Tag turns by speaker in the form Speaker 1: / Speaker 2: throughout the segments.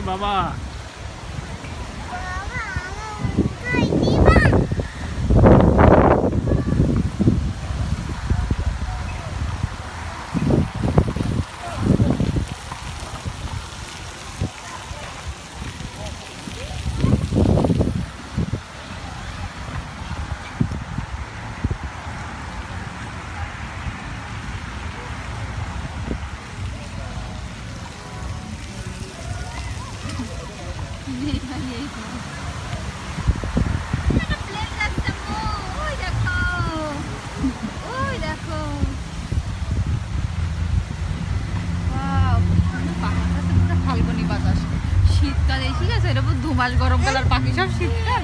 Speaker 1: বাবা।
Speaker 2: শীতকালে ঠিক আছে, এটা 2 মাস গরমকাল আর বাকি সব শীতকাল।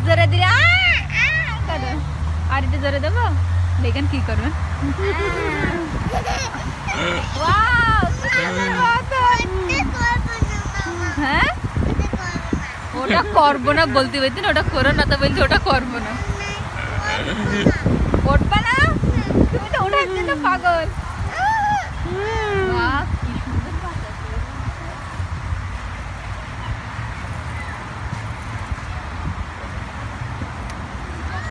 Speaker 2: জোরে দিলে আর একটু জোরে দেবো, দেখেন কি করবেন। হ্যাঁ ওটা করবো না বলতে বলতেন, ওটা করো না তো বলছি ওটা করবো না। উঠবে না, তুমি তো উঠাচ্ছি না পাগল।